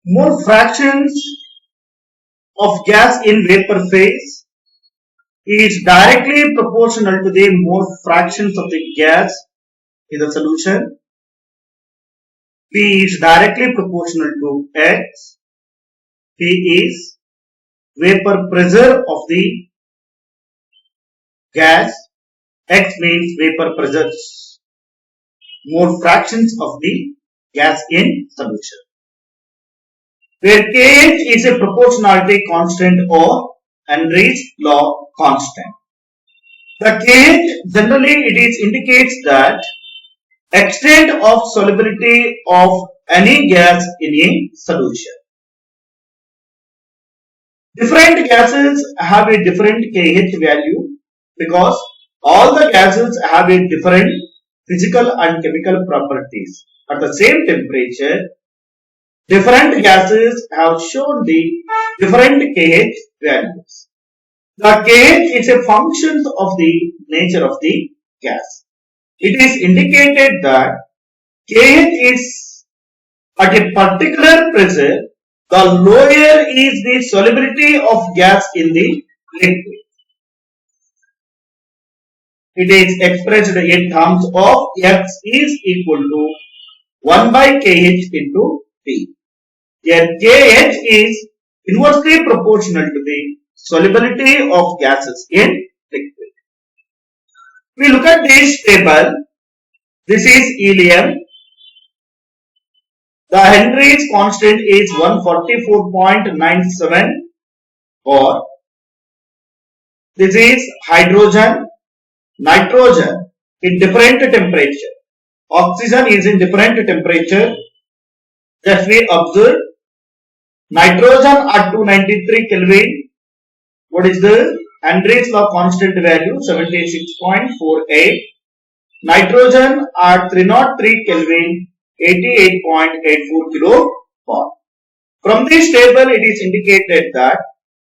Mole fractions of gas in vapor phase is directly proportional to the mole fractions of the gas in the solution. P is directly proportional to X. P is vapor pressure of the gas. X means vapor pressure, mole fractions of the gas in solution. Where Kh is a proportionality constant or Henry's law constant. The Kh generally indicates that extent of solubility of any gas in a solution. Different gases have a different Kh value because all the gases have a different physical and chemical properties. At the same temperature, different gases have shown the different Kh values. The Kh is a function of the nature of the gas. It is indicated that Kh is at a particular pressure, the lower is the solubility of gas in the liquid. It is expressed in terms of X is equal to 1 by Kh into P. Here Kh is inversely proportional to the solubility of gases in liquid. We look at this table. This is helium. The Henry's constant is 144.97 or this is hydrogen, nitrogen in different temperature. Oxygen is in different temperature. Just we observe nitrogen at 293 Kelvin. What is the Henry's law constant value? 76.48. Nitrogen at 303 Kelvin, 88.84 kilowatt. From this table, it is indicated that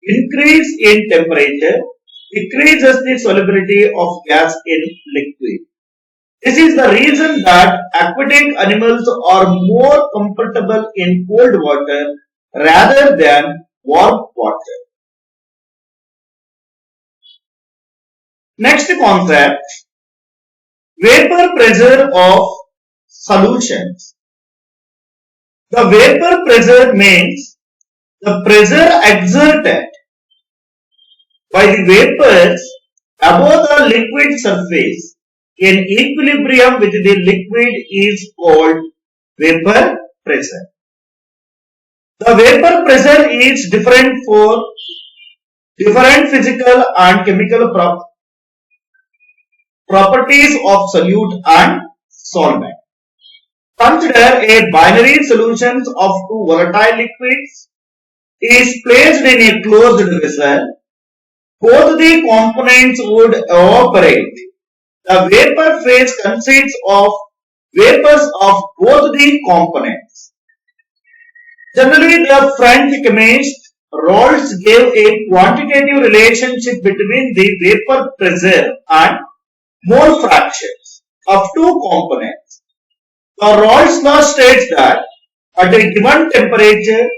increase in temperature decreases the solubility of gas in liquid. This is the reason that aquatic animals are more comfortable in cold water rather than warm water. Next concept, vapor pressure of solutions. The vapor pressure means the pressure exerted by the vapors above the liquid surface in equilibrium with the liquid is called vapor pressure. The vapor pressure is different for different physical and chemical properties of solute and solvent. Consider a binary solution of two volatile liquids is placed in a closed vessel. Both the components would evaporate. The vapor phase consists of vapors of both the components. Generally, the French chemist raoults gave a quantitative relationship between the vapor pressure and mole fractions of two components. The raoults law states that at a given temperature,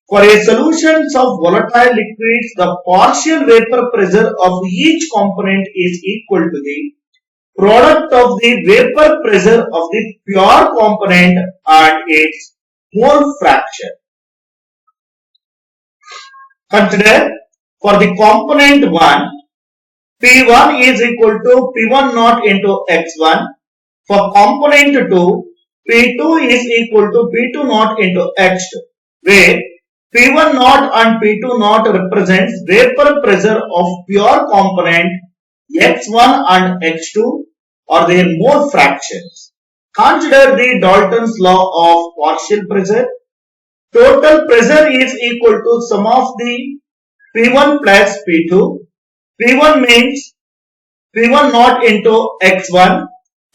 for a solution of volatile liquids, the partial vapor pressure of each component is equal to the product of the vapor pressure of the pure component and its mole fraction. Consider for the component 1, P1 is equal to P1 naught into X1. For component 2, P2 is equal to P2 naught into X2, where P1 naught and P2 naught represents vapor pressure of pure component X1 and X2 or their mole fractions. Consider the Dalton's law of partial pressure. Total pressure is equal to sum of the P1 plus P2. P1 means P1 naught into X1.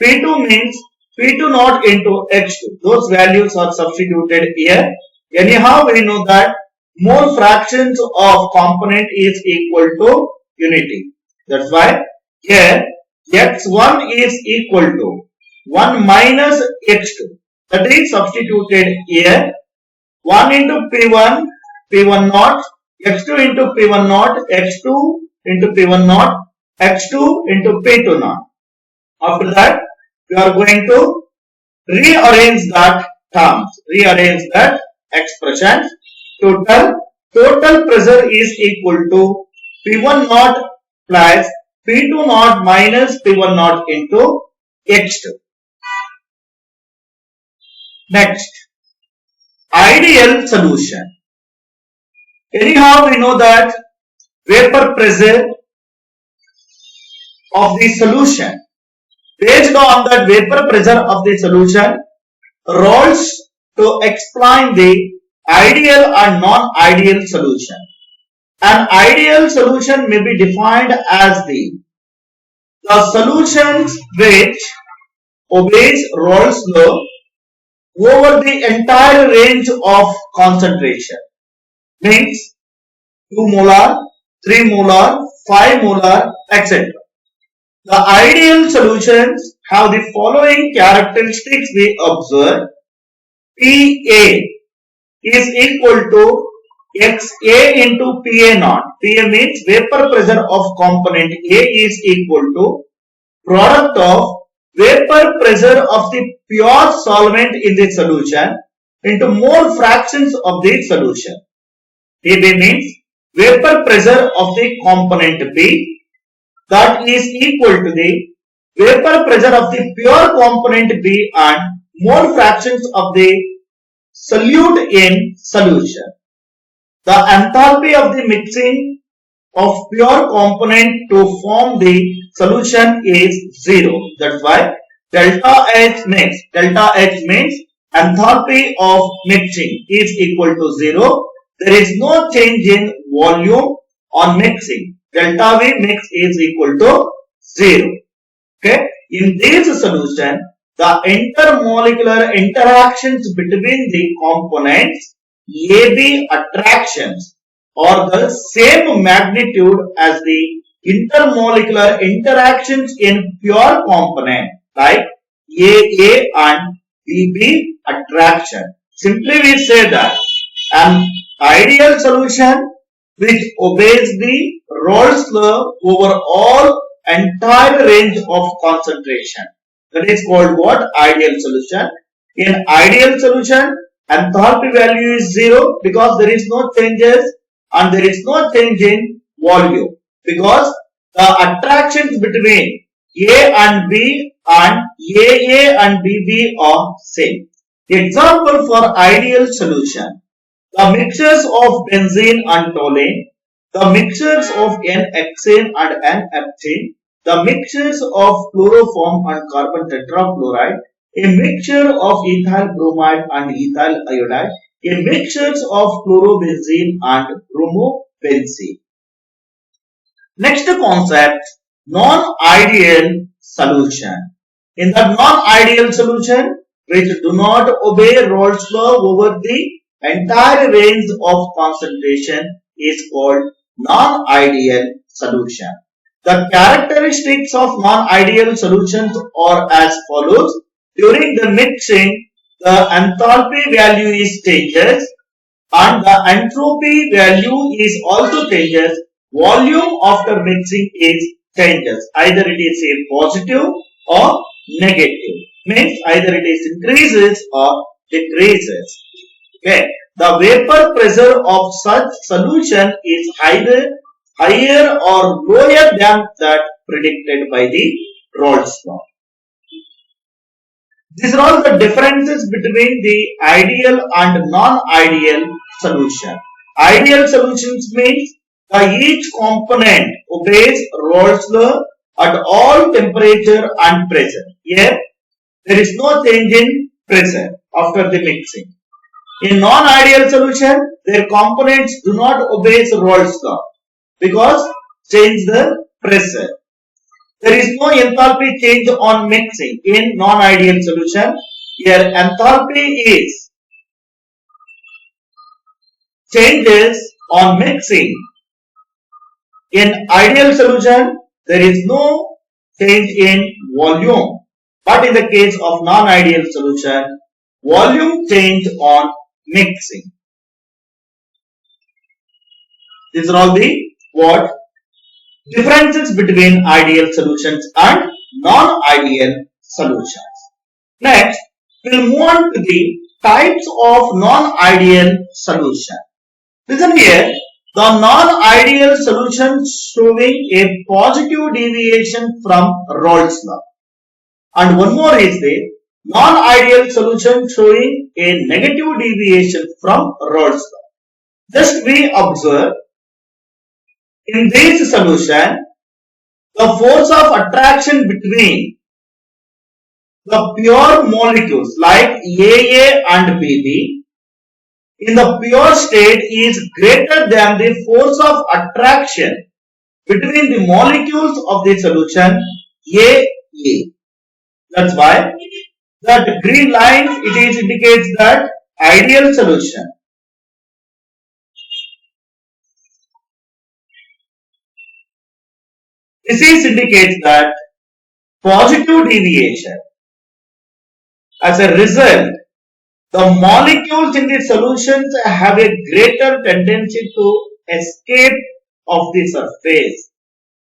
P2 means P2 naught into X2. Those values are substituted here. Anyhow, we know that mole fractions of component is equal to unity. That's why here X1 is equal to 1 minus X2. That is substituted here. 1 into P1, P1 naught, x2 into P1 naught, x2 into P1 naught, x2 into P2 naught. After that, we are going to rearrange that terms, rearrange that expression. Total pressure is equal to P1 naught plus P2 naught minus P1 naught into x2. Next, ideal solution. Anyhow, we know that vapor pressure of the solution. Based on that vapor pressure of the solution, rules to explain the ideal and non-ideal solution. An ideal solution may be defined as the solutions which obeys Raoult's law over the entire range of concentration. Means 2 molar, 3 molar, 5 molar, etc. The ideal solutions have the following characteristics we observe. PA is equal to XA into PA naught. PA means vapor pressure of component A is equal to product of vapor pressure of the pure solvent in the solution into mole fractions of the solution. PB means vapor pressure of the component B, that is equal to the vapor pressure of the pure component B and mole fractions of the solute in solution. The enthalpy of the mixing of pure component to form the solution is 0. That's why delta H means enthalpy of mixing is equal to 0. There is no change in volume on mixing. Delta V mix is equal to 0. Okay. In this solution, the intermolecular interactions between the components AB attractions are the same magnitude as the intermolecular interactions in pure component like AA and BB attraction. Simply we say that an ideal solution which obeys the Raoult's law over all entire range of concentration. That is called what? Ideal solution. In ideal solution, enthalpy value is 0 because there is no changes and there is no change in volume because the attractions between A and B and AA and BB are same. Example for ideal solution. The mixtures of benzene and toluene, the mixtures of N-hexane and N-heptane, the mixtures of chloroform and carbon tetrachloride, a mixture of ethyl bromide and ethyl iodide, a mixtures of chlorobenzene and bromobenzene. Next concept, non-ideal solution. In the non-ideal solution, which do not obey Raoult's law over the entire range of concentration is called non-ideal solution. The characteristics of non-ideal solutions are as follows. During the mixing, the enthalpy value is changes and the entropy value is also changes. Volume after mixing is changes. Either it is a positive or negative. Means either it is increases or decreases. Okay. The vapor pressure of such solution is higher or lower than that predicted by the Raoult's law. These are all the differences between the ideal and non-ideal solution. Ideal solutions means each component obeys Raoult's law at all temperature and pressure. Here, there is no change in pressure after the mixing. In non-ideal solution, their components do not obey Raoult's law because change the pressure. There is no enthalpy change on mixing in non-ideal solution. Here enthalpy is changes on mixing. In ideal solution, there is no change in volume. But in the case of non-ideal solution, volume change on mixing. These are all the what? Differences between ideal solutions and non-ideal solutions. Next, we'll move on to the types of non-ideal solution. Listen here, the non-ideal solution showing a positive deviation from raoults law. And one more is the non-ideal solution showing a negative deviation from raoults law. Just we observe, in this solution, the force of attraction between the pure molecules like AA and BB in the pure state is greater than the force of attraction between the molecules of the solution AA. That's why that green line indicates that ideal solution. This indicates that positive deviation. As a result, the molecules in the solutions have a greater tendency to escape of the surface.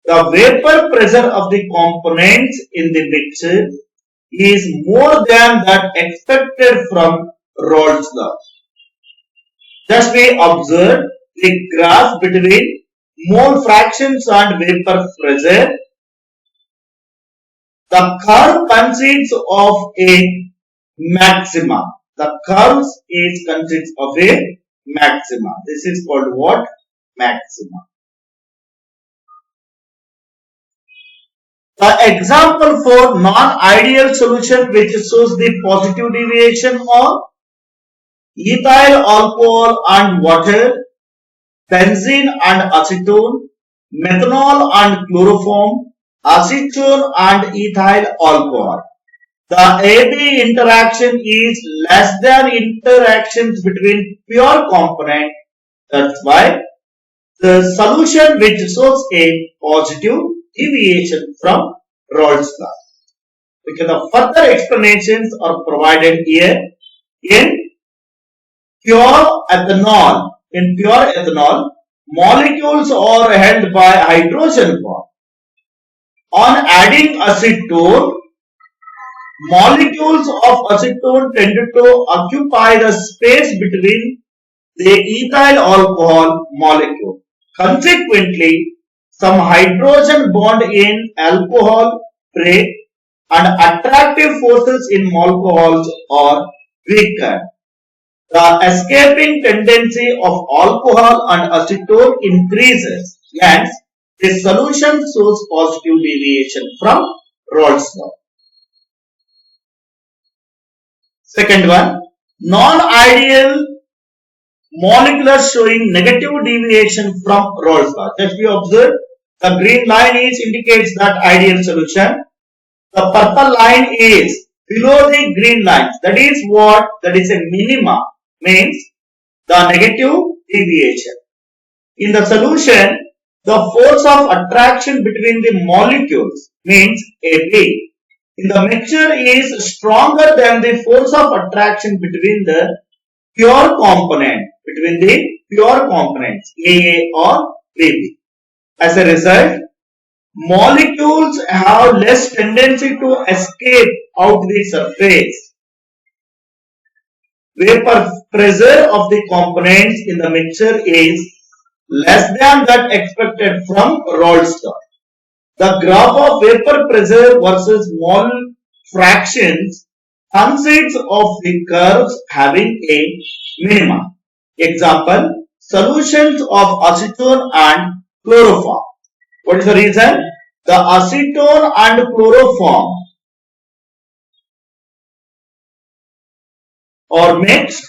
The vapor pressure of the components in the mixture is more than that expected from raoults law. Just we observe the graph between mole fractions and vapor pressure. The curve consists of a maxima. The curve consists of a maxima. This is called what? Maxima. The example for non-ideal solution which shows the positive deviation are ethyl alcohol and water, benzene and acetone, methanol and chloroform, acetone and ethyl alcohol. The AB interaction is less than interactions between pure component. That's why the solution which shows a positive deviation from raoults law. Because the further explanations are provided here. In pure ethanol, molecules are held by hydrogen bond. On adding acetone, molecules of acetone tend to occupy the space between the ethyl alcohol molecule. Consequently, some hydrogen bond in alcohol break and attractive forces in alcohols are weakened. The escaping tendency of alcohol and acetone increases. Hence, the solution shows positive deviation from raoults law. Second one, non-ideal molecular showing negative deviation from raoults law. Just we observe, the green line indicates that ideal solution. The purple line is below the green lines. That is what? That is a minima, means the negative deviation. In the solution, the force of attraction between the molecules means AB in the mixture is stronger than the force of attraction between the pure component, AA or BB. As a result, molecules have less tendency to escape out the surface. Vapor pressure of the components in the mixture is less than that expected from raoults law. The graph of vapor pressure versus mole fractions consists of the curves having a minima. Example, solutions of acetone and chloroform. What is the reason? The acetone and chloroform are mixed.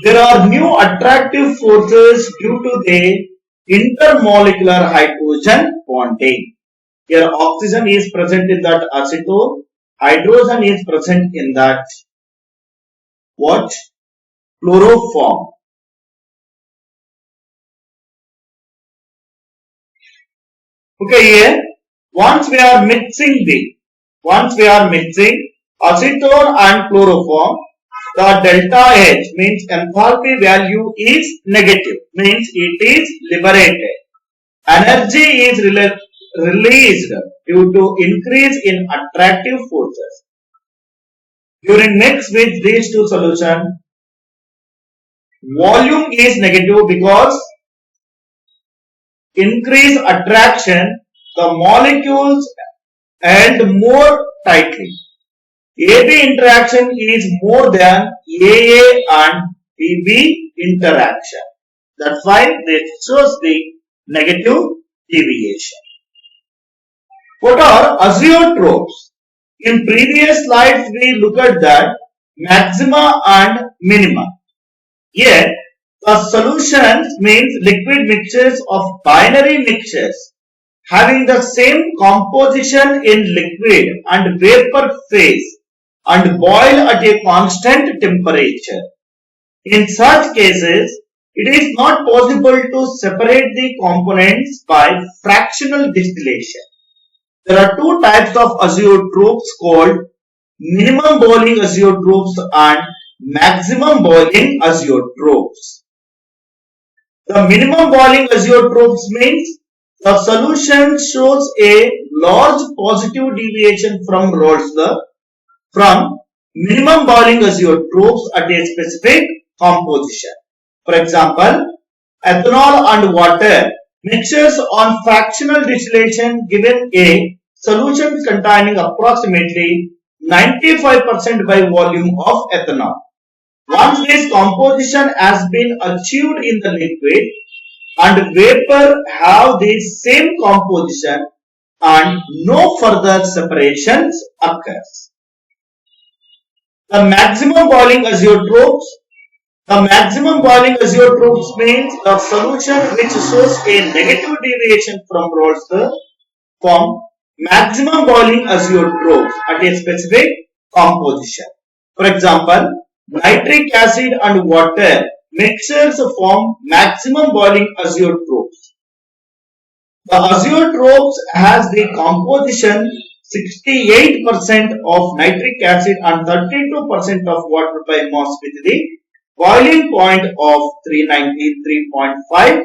There are new attractive forces due to the intermolecular hydrogen bonding. Here oxygen is present in that acetone, hydrogen is present in that what? Chloroform. Okay, here once we are mixing acetone and chloroform, the delta H means enthalpy value is negative, means it is liberated. Energy is released due to increase in attractive forces. During mix with these two solutions, volume is negative because increase attraction, the molecules and more tightly. AB interaction is more than AA and BB interaction. That's why this shows the negative deviation. What are azeotropes? In previous slides we looked at that maxima and minima. Here the solutions means liquid mixtures of binary mixtures having the same composition in liquid and vapor phase and boil at a constant temperature. In such cases, it is not possible to separate the components by fractional distillation. There are two types of azeotropes called minimum boiling azeotropes and maximum boiling azeotropes. The minimum boiling azeotropes means the solution shows a large positive deviation from Raoults law from minimum boiling azeotropes at a specific composition. For example, ethanol and water mixtures on fractional distillation given a solution containing approximately 95% by volume of ethanol. Once this composition has been achieved in the liquid and vapor have the same composition and no further separations occurs. The maximum boiling azeotropes. The maximum boiling azeotropes means the solution which shows a negative deviation from Raoults law from maximum boiling azeotropes at a specific composition. For example, nitric acid and water mixtures form maximum boiling azeotropes. The azeotropes has the composition 68% of nitric acid and 32% of water by mass with the boiling point of 393.5